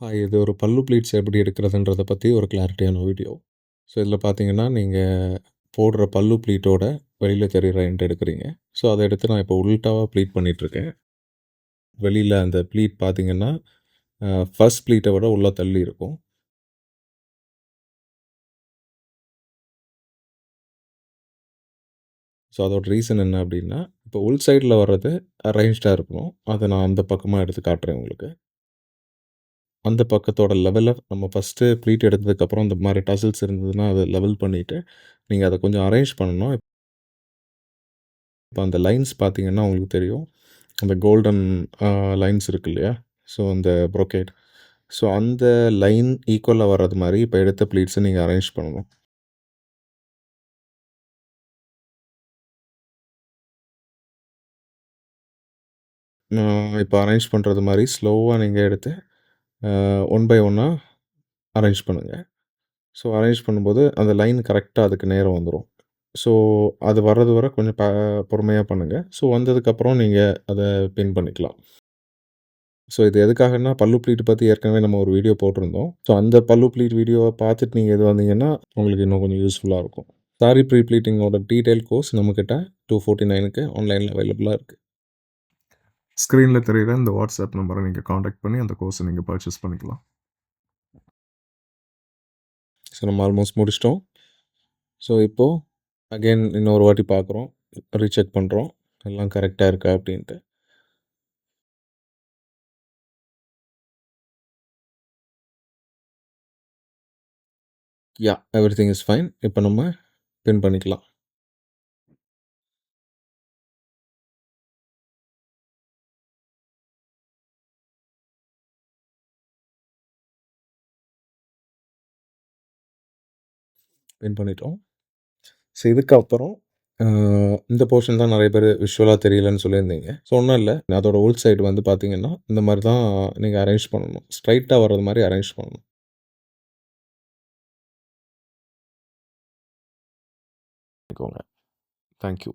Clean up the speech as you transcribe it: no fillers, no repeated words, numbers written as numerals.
இது ஒரு பல்லு ப்ளீட்ஸ் எப்படி எடுக்கிறதுன்றத பத்தி ஒரு கிளாரிட்டியான வீடியோ. ஸோ இதில பார்த்தீங்கன்னா, நீங்க போடுற பல்லு ப்ளீட்டோட வெளியில தெரியிற எண்ட் எடுக்கிறீங்க. ஸோ அத எடுத்து நான் இப்போ உல்டாவா ப்ளீட் பண்ணிட்டுருக்கேன். வெளியில அந்த ப்ளீட் பார்த்தீங்கன்னா, ஃபர்ஸ்ட் ப்ளீட்ட விட உள்ள தள்ளி இருக்கும். ஸோ அதோட ரீசன் என்ன அப்டின்னா, இப்போ உள் சைட்ல வர்றது அரேஞ்ச்டா இருக்கணும். அத நான் அந்த பக்கமா எடுத்து காட்டுறேன் உங்களுக்கு. அந்த பக்கத்தோட லெவல நம்ம ஃபர்ஸ்ட்டு ப்ளீட் எடுத்ததுக்கப்புறம் இந்த மாரி டசில்ஸ் இருந்ததுன்னா, அத லெவல் பண்ணிட்டு, நீங்க அத கொஞ்சம் அரேஞ்ச் பண்ணணும். இப்ப அந்த லைன்ஸ் பார்த்தீங்கன்னா உங்களுக்கு தெரியும். அந்த கோல்டன் அ லைன்ஸ் இருக்கு இல்லையா? ஸோ அந்த ப்ரோகேட். ஸோ அந்த லைன் ஈக்குவலா வர்றது மாரி இப்ப எடுத்த ப்ளீட்ஸ நீங்க அரேஞ்ச் பண்ணணும். இப்ப அரேஞ்ச் பண்றது மாரி ஸ்லோவா நீங்க எடுத்து ஒன் பை ஒன்னா அரேஞ்ச் பண்ணுங்க. ஸோ அரேஞ்ச் பண்ணும்போது அந்த லைன் கரெக்ட்டா அதுக்கு நேரா வந்துரும். ஸோ அது வர்றது வர கொஞ்சம் பொறுமையா பண்ணுங்க. ஸோ வந்ததுக்கப்புறம் நீங்க அத பின் பண்ணிக்கலாம். ஸோ இது எதுக்காகன்னா, பல்லு ப்ளீட் பத்தி ஏற்கனவே நம்ம ஒரு வீடியோ போட்டிருந்தோம். ஸோ அந்த பல்லு ப்ளீட் வீடியோவ பார்த்துட்டு நீங்க இது வந்தீங்கன்னா, உங்களுக்கு இன்னும் கொஞ்சம் யூஸ்ஃபுல்லா இருக்கும். சாரி ப்ரீ ப்ளீட்டிங்கோட டீட்டெயில் கோர்ஸ் நம்மகிட்ட 249க்கு ஆன்லைன்ல அவைலபிளா இருக்கு. ஸ்க்ரீன்ல தெரியிற இந்த வாட்ஸ்அப் நம்பர நீங்க கான்டாக்ட் பண்ணி அந்த கோர்ஸ நீங்க பர்ச்சேஸ் பண்ணிக்கலாம். ஸோ நம்ம ஆல்மோஸ்ட் முடிச்சிட்டோம். ஸோ இப்போ அகைன் இன்னொரு வாட்டி பார்க்குறோம். ரீசெக் பண்றோம். எல்லாம் கரெக்ட்டா இருக்கா அப்டின்ட்டு. Everything is fine. இப்ப நம்ம பின் பண்ணிக்கலாம். பின் பண்ணிட்டோம். ஸோ இதுக்கப்புறம் அ இந்த போர்ஷன் தான் நெறைய பேரு விஷுவலா தெரியலன்னு சொல்லியிருந்தீங்க. ஸோ ஒண்ணும் இல்ல. அதோட உள் சைடு வந்து பார்த்தீங்கன்னா, இந்த மாரி தான் நீங்க அரேஞ்ச் பண்ணணும். ஸ்ட்ரெய்ட்டா வர்றது மாரி அரேஞ்ச் பண்ணணும். பண்ணிக்கோங்க. Thank you.